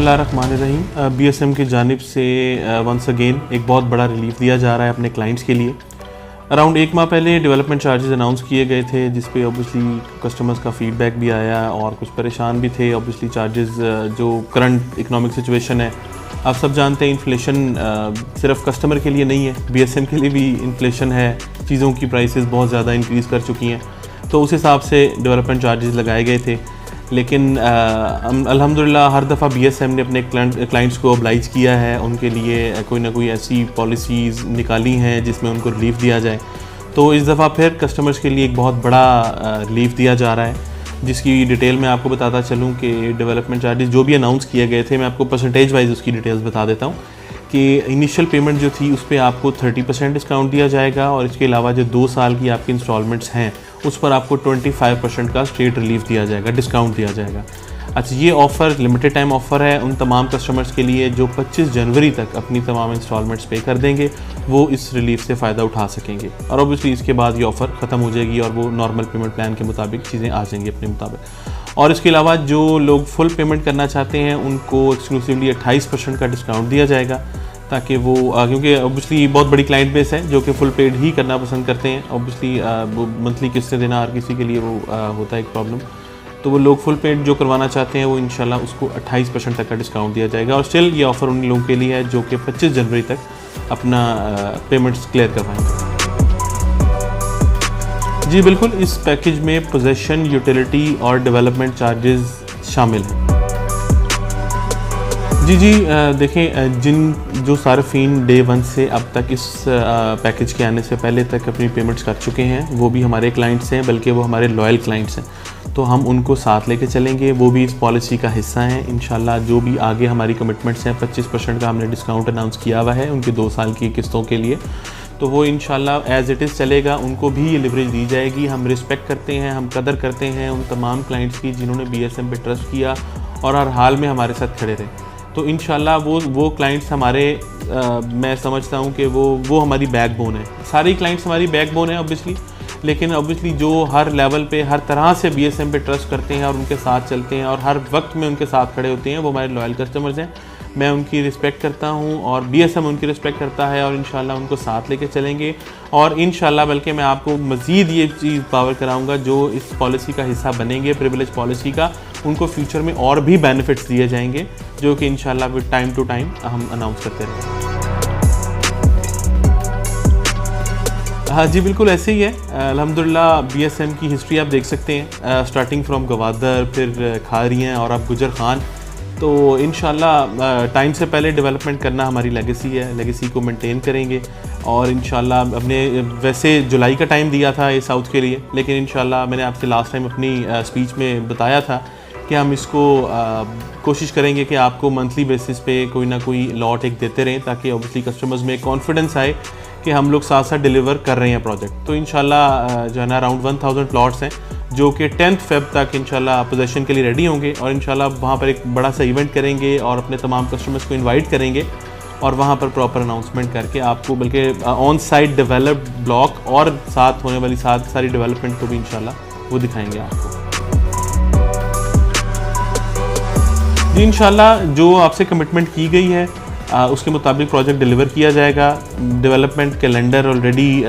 बिस्मिल्लाहिर्रहमानिर्रहीम। बीएसएम की जानिब से वंस अगेन एक बहुत बड़ा रिलीफ दिया जा रहा है अपने क्लाइंट्स के लिए। अराउंड एक माह पहले डेवलपमेंट चार्जेस अनाउंस किए गए थे, जिस पे ऑब्वियसली कस्टमर्स का फीडबैक भी आया और कुछ परेशान भी थे। ऑब्वियसली चार्जेस जो करंट इकोनॉमिक सिचुएशन है, आप सब जानते हैं इन्फ्लेशन सिर्फ कस्टमर के लिए नहीं है, बीएसएम के लिए भी इन्फ्लेशन है। चीज़ों की प्राइसेस बहुत ज़्यादा इंक्रीज़ कर चुकी हैं, तो उस हिसाब से डेवलपमेंट चार्जेस लगाए गए थे। लेकिन अल्हम्दुलिल्लाह हर दफ़ा बीएसएम ने अपने क्लाइंट्स को ऑब्लाइज किया है, उनके लिए कोई ना कोई ऐसी पॉलिसीज़ निकाली हैं जिसमें उनको रिलीफ दिया जाए। तो इस दफ़ा फिर कस्टमर्स के लिए एक बहुत बड़ा रिलीफ दिया जा रहा है, जिसकी डिटेल मैं आपको बताता चलूँ कि डेवलपमेंट चार्जेस जो भी अनाउंस किए गए थे, मैं आपको परसेंटेज वाइज उसकी डिटेल्स बता देता हूँ कि इनिशियल पेमेंट जो थी उस पर आपको 30% डिस्काउंट दिया जाएगा, और इसके अलावा जो 2 साल की आपकी इंस्टॉलमेंट्स हैं उस पर आपको 25% का स्ट्रेट रिलीफ दिया जाएगा, डिस्काउंट दिया जाएगा। अच्छा, ये ऑफ़र लिमिटेड टाइम ऑफ़र है उन तमाम कस्टमर्स के लिए जो 25 जनवरी तक अपनी तमाम इंस्टॉलमेंट्स पे कर देंगे, वो इस रिलीफ से फ़ायदा उठा सकेंगे। और ऑब्वियसली इसके बाद ये ऑफ़र ख़त्म हो जाएगी और वो नॉर्मल पेमेंट प्लान के मुताबिक चीज़ें आ जाएंगी अपने मुताबिक। और इसके अलावा जो लोग फुल पेमेंट करना चाहते हैं उनको एक्सक्लूसिवली 28% का डिस्काउंट दिया जाएगा, ताकि वो क्योंकि ऑब्वियसली बहुत बड़ी क्लाइंट बेस है जो कि फुल पेड ही करना पसंद करते हैं। ऑब्वियसली वो मंथली किस्तें देना हर किसी के लिए वो होता है एक प्रॉब्लम, तो वो लोग फुल पेड जो करवाना चाहते हैं वो इंशाल्लाह उसको 28% तक का डिस्काउंट दिया जाएगा। और स्टिल ये ऑफ़र उन लोगों के लिए है जो कि 25 जनवरी तक अपना पेमेंट्स क्लियर करवाएंगे। जी बिल्कुल, इस पैकेज में पोजेसन, यूटिलिटी और डेवलपमेंट चार्जेस शामिल हैं। जी देखें, जो सार्फिन डे 1 से अब तक इस पैकेज के आने से पहले तक अपनी पेमेंट्स कर चुके हैं, वो भी हमारे क्लाइंट्स हैं, बल्कि वो हमारे लॉयल क्लाइंट्स हैं, तो हम उनको साथ लेके चलेंगे। वो भी इस पॉलिसी का हिस्सा हैं इंशाल्लाह। जो भी आगे हमारी कमिटमेंट्स हैं, 25% का हमने डिस्काउंट अनाउंस किया हुआ है उनकी 2 साल की किस्तों के लिए, तो वो इंशाल्लाह एज़ इट इज़ चलेगा। उनको भी ये लिवरेज दी जाएगी। हम रिस्पेक्ट करते हैं, हम कदर करते हैं उन तमाम क्लाइंट्स की जिन्होंने बीएसएम पे ट्रस्ट किया और हर हाल में हमारे साथ खड़े रहे। तो इंशाल्लाह वो क्लाइंट्स हमारे मैं समझता हूँ कि वो हमारी बैकबोन है। सारे क्लाइंट्स हमारी बैकबोन है ऑब्वियसली, लेकिन ऑब्वियसली जो हर लेवल पे हर तरह से बीएसएम पे ट्रस्ट करते हैं और उनके साथ चलते हैं और हर वक्त में उनके साथ खड़े होते हैं, वो हमारे लॉयल कस्टमर्स हैं। मैं उनकी रिस्पेक्ट करता हूँ और बीएसएम उनकी रिस्पेक्ट करता है, और इंशाल्लाह उनको साथ लेके चलेंगे। और इंशाल्लाह बल्कि मैं आपको मज़ीद ये चीज़ पावर कराऊँगा, जो इस पॉलिसी का हिस्सा बनेंगे, प्रिविलेज पॉलिसी का, उनको फ्यूचर में और भी बेनिफिट्स दिए जाएंगे, जो कि इंशाल्लाह विद टाइम टू टाइम हम अनाउंस करते रहेंगे। हाँ जी बिल्कुल ऐसे ही है। अल्हम्दुलिल्लाह बीएसएम की हिस्ट्री आप देख सकते हैं, स्टार्टिंग फ्रॉम गवादर, फिर खारियाँ और अब गुजर खान। तो इंशाल्लाह टाइम से पहले डेवलपमेंट करना हमारी लेगेसी है, लेगेसी को मेंटेन करेंगे। और इंशाल्लाह हमने वैसे जुलाई का टाइम दिया था ये साउथ के लिए, लेकिन इंशाल्लाह मैंने आपसे लास्ट टाइम अपनी स्पीच में बताया था कि हम इसको कोशिश करेंगे कि आपको मंथली बेसिस पे कोई ना कोई लॉट एक देते रहें, ताकि ऑब्वियसली कस्टमर्स में कॉन्फिडेंस आए कि हम लोग साथ साथ डिलीवर कर रहे हैं प्रोजेक्ट। तो इंशाल्लाह जो है ना अराउंड 1000 प्लॉट्स हैं जो कि 10 फेब तक इंशाल्लाह पोजेसन के लिए रेडी होंगे, और इंशाल्लाह वहाँ पर एक बड़ा सा इवेंट करेंगे और अपने तमाम कस्टमर्स को इन्वाइट करेंगे और वहाँ पर प्रॉपर अनाउंसमेंट करके आपको बल्कि ऑन साइट डेवलप्ड ब्लॉक और साथ होने वाली सारी डेवलपमेंट को भी इंशाल्लाह वो दिखाएंगे आपको। जी इंशाल्लाह जो आपसे कमिटमेंट की गई है उसके मुताबिक प्रोजेक्ट डिलीवर किया जाएगा। डेवलपमेंट कैलेंडर ऑलरेडी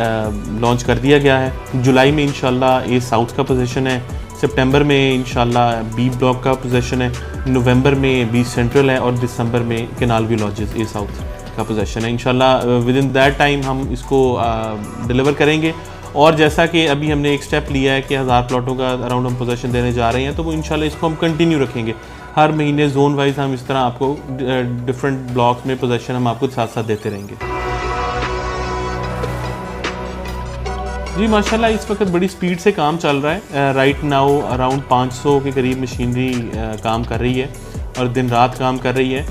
लॉन्च कर दिया गया है। जुलाई में इंशाल्लाह ए साउथ का पोजीशन है, सितंबर में इंशाल्लाह बी ब्लॉक का पोजीशन है, नवंबर में बी सेंट्रल है, और दिसंबर में कैनाल व्यू लॉजेस ए साउथ का पोजीशन है। इंशाल्लाह विद इन दैट टाइम हम इसको डिलीवर करेंगे। और जैसा कि अभी हमने एक स्टेप लिया है कि 1000 प्लॉटों का अराउंड हम पोजीशन देने जा रहे हैं, तो वो इंशाल्लाह इसको हम कंटिन्यू रखेंगे। हर महीने जोन वाइज हम इस तरह आपको डिफरेंट ब्लॉक्स में पोजीशन हम आपको साथ साथ देते रहेंगे। जी माशाल्लाह इस वक्त बड़ी स्पीड से काम चल रहा है। राइट नाउ अराउंड 500 के करीब मशीनरी काम कर रही है और दिन रात काम कर रही है।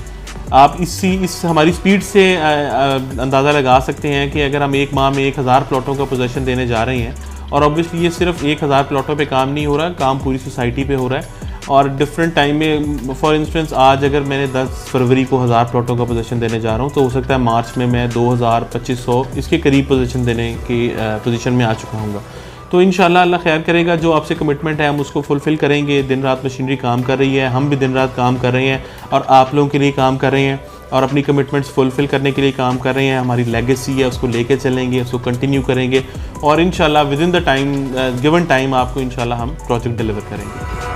आप इस हमारी स्पीड से अंदाज़ा लगा सकते हैं कि अगर हम एक माह में 1000 प्लॉटों का पोजीशन देने जा रहे हैं, और ऑब्वियसली ये सिर्फ 1000 प्लॉटों पे काम नहीं हो रहा, काम पूरी सोसाइटी पे हो रहा है और डिफरेंट टाइम में। फॉर इंस्टेंस आज अगर मैंने 10 फरवरी को 1000 प्लॉटों का पोजीशन देने जा रहा हूँ, तो हो सकता है मार्च में मैं 2000-2500 इसके करीब पोजीशन देने की पोजीशन में आ चुका हूँगा। तो इंशाल्लाह अल्लाह खैर करेगा, जो आपसे कमिटमेंट है हम उसको फुलफ़िल करेंगे। दिन रात मशीनरी काम कर रही है, हम भी दिन रात काम कर रहे हैं और आप लोगों के लिए काम कर रहे हैं और अपनी कमिटमेंट्स फुलफ़िल करने के लिए काम कर रहे हैं। हमारी लेगेसी है, उसको लेके चलेंगे, उसको कंटिन्यू करेंगे और इंशाल्लाह with in the time given time आपको इंशाल्लाह हम प्रोजेक्ट डिलीवर करेंगे।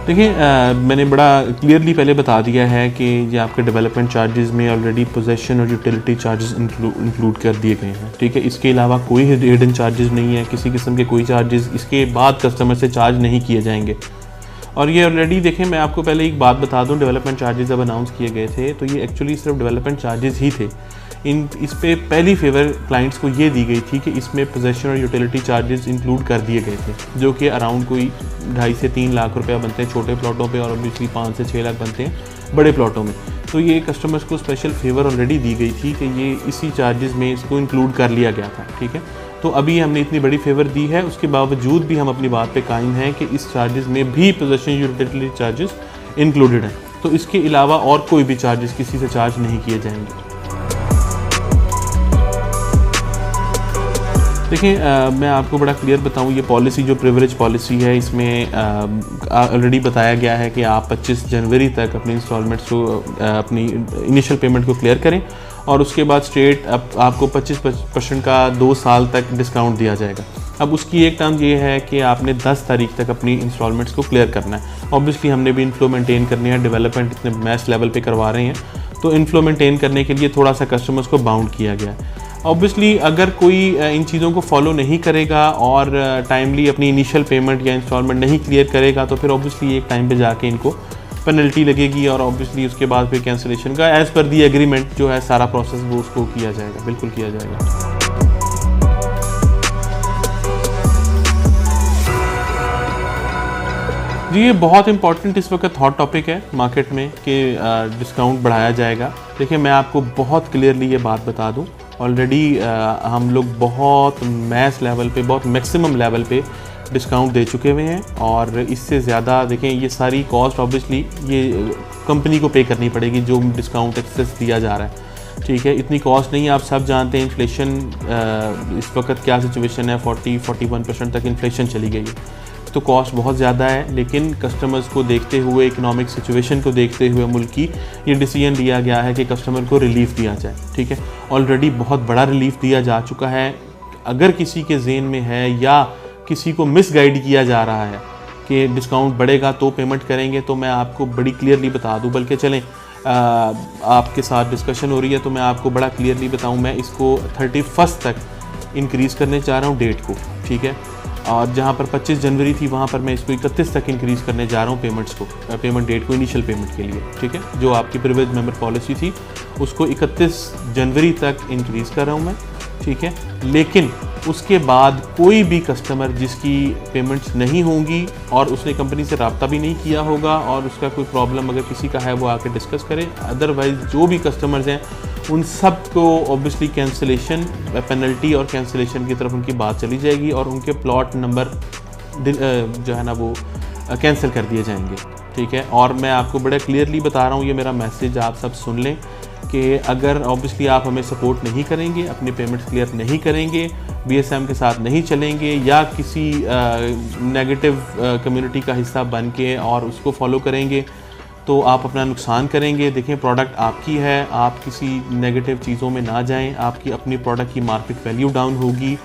देखिए मैंने बड़ा क्लियरली पहले बता दिया है कि ये आपके डेवलपमेंट चार्जेस में ऑलरेडी पोजेसन और यूटिलिटी चार्जेस इंक्लूड कर दिए गए हैं, ठीक है। इसके अलावा कोई हिडन चार्जेस नहीं है, किसी किस्म के कोई चार्जेस इसके बाद कस्टमर से चार्ज नहीं किए जाएंगे। और ये ऑलरेडी देखें, मैं आपको पहले एक बात बता दूं, डेवलपमेंट चार्जेस जब अनाउंस किए गए थे तो ये एक्चुअली सिर्फ डेवलपमेंट चार्जेस ही थे। इस पे पहली फेवर क्लाइंट्स को ये दी गई थी कि इसमें पोजेसन और यूटिलिटी चार्जेस इंक्लूड कर दिए गए थे, जो कि अराउंड कोई 2.5 से 3 लाख रुपया बनते हैं छोटे प्लॉटों पे और ऑब्वियसली 5 से 6 लाख बनते हैं बड़े प्लॉटों में। तो ये कस्टमर्स को स्पेशल फेवर ऑलरेडी दी गई थी कि ये इसी चार्जेस में इसको इंक्लूड कर लिया गया था, ठीक है। तो अभी हमने इतनी बड़ी फेवर दी है, उसके बावजूद भी हम अपनी बात पे कायम हैं कि इस चार्जेस में भी पोजेसन यूटिलिटी चार्जेस इंक्लूडेड हैं। तो इसके अलावा और कोई भी चार्जेस किसी से चार्ज नहीं किए जाएंगे। देखिए मैं आपको बड़ा क्लियर बताऊं, ये पॉलिसी जो प्रिविलेज पॉलिसी है इसमें ऑलरेडी बताया गया है कि आप 25 जनवरी तक अपनी इंस्टॉलमेंट्स को अपनी इनिशियल पेमेंट को क्लियर करें और उसके बाद स्ट्रेट आपको 25% का 2 साल तक डिस्काउंट दिया जाएगा। अब उसकी एक टर्म ये है कि आपने 10 तारीख तक अपनी इंस्टॉलमेंट्स को क्लियर करना है। ऑब्वियसली हमने भी इन्फ्लो मेंटेन करनी है, डेवलपमेंट इतने मैस लेवल पे करवा रहे हैं, तो इन्फ्लो मेंटेन करने के लिए थोड़ा सा कस्टमर्स को बाउंड किया गया है। ऑब्वियसली अगर कोई इन चीज़ों को फॉलो नहीं करेगा और टाइमली अपनी इनिशियल पेमेंट या इंस्टॉलमेंट नहीं क्लियर करेगा तो फिर ऑब्वियसली एक टाइम पे जाके इनको पेनल्टी लगेगी और ऑब्वियसली उसके बाद फिर कैंसिलेशन का एज़ पर दी एग्रीमेंट जो है सारा प्रोसेस वो उसको किया जाएगा, बिल्कुल किया जाएगा। जी ये बहुत इंपॉर्टेंट इस वक्त हॉट टॉपिक है मार्केट में कि डिस्काउंट बढ़ाया जाएगा। देखिए मैं आपको बहुत क्लियरली ये बात बता दूं, ऑलरेडी हम लोग बहुत मैस लेवल पे, बहुत मैक्सिमम लेवल पे डिस्काउंट दे चुके हुए हैं और इससे ज़्यादा देखें ये सारी कॉस्ट ऑब्वियसली ये कंपनी को पे करनी पड़ेगी जो डिस्काउंट एक्सेस दिया जा रहा है, ठीक है। इतनी कॉस्ट नहीं है, आप सब जानते हैं इन्फ्लेशन इस वक्त क्या सिचुएशन है, 40-41% तक इन्फ्लेशन चली गई है, तो कॉस्ट बहुत ज़्यादा है। लेकिन कस्टमर्स को देखते हुए, इकोनॉमिक सिचुएशन को देखते हुए मुल्क की, ये डिसीजन लिया गया है कि कस्टमर को रिलीफ दिया जाए, ठीक है। ऑलरेडी बहुत बड़ा रिलीफ दिया जा चुका है। अगर किसी के जेन में है या किसी को मिसगाइड किया जा रहा है कि डिस्काउंट बढ़ेगा तो पेमेंट करेंगे, तो मैं आपको बड़ी क्लियरली बता दूं, बल्कि चलें आपके साथ डिस्कशन हो रही है तो मैं आपको बड़ा क्लियरली बताऊं, मैं इसको 31 तक इंक्रीज़ करने चाह रहा हूं डेट को, ठीक है। और जहां पर 25 जनवरी थी वहां पर मैं इसको 31 तक इंक्रीज़ करने जा रहा हूं पेमेंट्स को, पेमेंट डेट को इनिशियल पेमेंट के लिए, ठीक है। जो आपकी प्रिविलेज मेंबर पॉलिसी थी उसको 31 जनवरी तक इंक्रीज़ कर रहा हूं मैं, ठीक है। लेकिन उसके बाद कोई भी कस्टमर जिसकी पेमेंट्स नहीं होंगी और उसने कंपनी से रब्ता भी नहीं किया होगा और उसका कोई प्रॉब्लम अगर किसी का है वो आके डिस्कस करे, अदरवाइज़ जो भी कस्टमर्स हैं उन सब को ऑब्वियसली कैंसिलेशन पेनल्टी और कैंसिलेशन की तरफ उनकी बात चली जाएगी और उनके प्लॉट नंबर जो है ना वो कैंसिल कर दिए जाएंगे, ठीक है। और मैं आपको बड़ा क्लियरली बता रहा हूँ, ये मेरा मैसेज आप सब सुन लें कि अगर ऑब्वियसली आप हमें सपोर्ट नहीं करेंगे, अपनी पेमेंट्स क्लियर नहीं करेंगे, BSM के साथ नहीं चलेंगे या किसी नेगेटिव कम्युनिटी का हिस्सा बन के और उसको फॉलो करेंगे तो आप अपना नुकसान करेंगे। देखें प्रोडक्ट आपकी है, आप किसी नेगेटिव चीज़ों में ना जाएं, आपकी अपनी प्रोडक्ट की मार्केट वैल्यू डाउन होगी।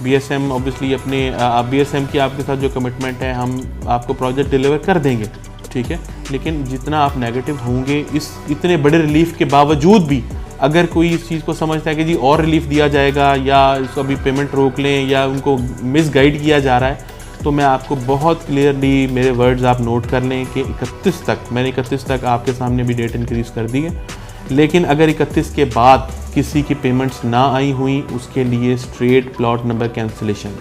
BSM ऑब्वियसली अपने BSM की आपके साथ जो कमिटमेंट है, हम आपको प्रोजेक्ट डिलीवर कर देंगे, ठीक है। लेकिन जितना आप नेगेटिव होंगे, इस इतने बड़े रिलीफ के बावजूद भी अगर कोई इस चीज़ को समझता है कि जी और रिलीफ दिया जाएगा या अभी पेमेंट रोक लें या उनको मिसगाइड किया जा रहा है, तो मैं आपको बहुत क्लियरली मेरे वर्ड्स आप नोट कर लें कि 31 तक, मैंने 31 तक आपके सामने भी डेट इंक्रीज़ कर दी है। लेकिन अगर 31 के बाद किसी की पेमेंट्स ना आई हुई, उसके लिए स्ट्रेट प्लॉट नंबर कैंसिलेशन,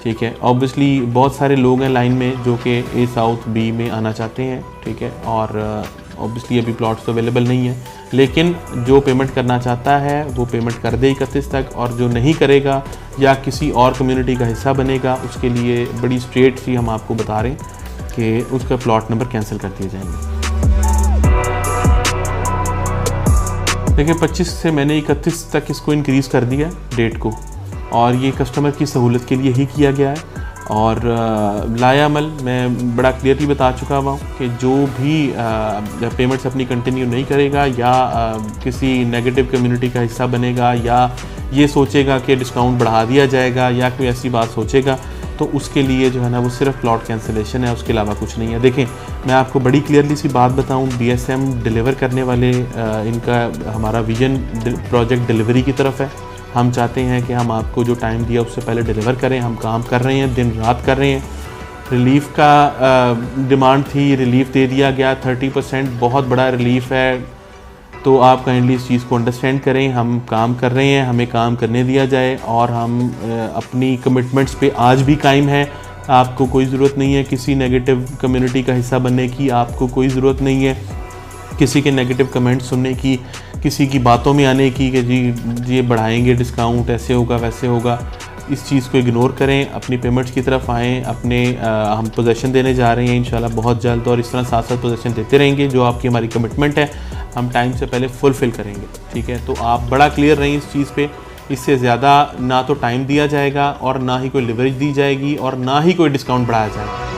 ठीक है। ऑब्वियसली बहुत सारे लोग हैं लाइन में जो कि A साउथ B में आना चाहते हैं, ठीक है। और ऑब्वियसली अभी प्लॉट्स तो अवेलेबल नहीं है, लेकिन जो पेमेंट करना चाहता है वो पेमेंट कर दे 31 तक, और जो नहीं करेगा या किसी और कम्युनिटी का हिस्सा बनेगा उसके लिए बड़ी स्ट्रेट सी हम आपको बता रहे हैं कि उसका प्लॉट नंबर कैंसिल कर दिए जाएंगे। देखिए 25 से मैंने 31 तक इसको इंक्रीज़ कर दिया डेट को, और ये कस्टमर की सहूलत के लिए ही किया गया है। और लाया अमल मैं बड़ा क्लियरली बता चुका हुआ हूँ कि जो भी पेमेंट्स अपनी कंटिन्यू नहीं करेगा या किसी नेगेटिव कम्युनिटी का हिस्सा बनेगा या ये सोचेगा कि डिस्काउंट बढ़ा दिया जाएगा या कोई ऐसी बात सोचेगा, तो उसके लिए जो है ना वो सिर्फ प्लॉट कैंसिलेशन है, उसके अलावा कुछ नहीं है। देखें, मैं आपको बड़ी क्लियरली सी बात बताऊं, BSM डिलीवर करने वाले इनका हमारा विजन प्रोजेक्ट डिलीवरी की तरफ है। हम चाहते हैं कि हम आपको जो टाइम दिया उससे पहले डिलीवर करें। हम काम कर रहे हैं, दिन रात कर रहे हैं। रिलीफ़ का डिमांड थी, रिलीफ़ दे दिया गया। 30% बहुत बड़ा रिलीफ़ है, तो आप काइंडली इस चीज़ को अंडरस्टैंड करें। हम काम कर रहे हैं, हमें काम करने दिया जाए और हम अपनी कमिटमेंट्स पे आज भी कायम हैं। आपको कोई ज़रूरत नहीं है किसी नेगेटिव कम्युनिटी का हिस्सा बनने की, आपको कोई ज़रूरत नहीं है किसी के नेगेटिव कमेंट सुनने की, किसी की बातों में आने की कि जी ये बढ़ाएंगे डिस्काउंट, ऐसे होगा वैसे होगा। इस चीज़ को इग्नोर करें, अपनी पेमेंट्स की तरफ आएँ। अपने हम पोजेसन देने जा रहे हैं इंशाल्लाह बहुत जल्द, और इस तरह साथ साथ पोजेसन देते रहेंगे। जो आपकी हमारी कमिटमेंट है हम टाइम से पहले फुलफ़िल करेंगे, ठीक है। तो आप बड़ा क्लियर रहें इस चीज़ पे। इससे ज़्यादा ना तो टाइम दिया जाएगा और ना ही कोई लिवरेज दी जाएगी और ना ही कोई डिस्काउंट बढ़ाया जाएगा।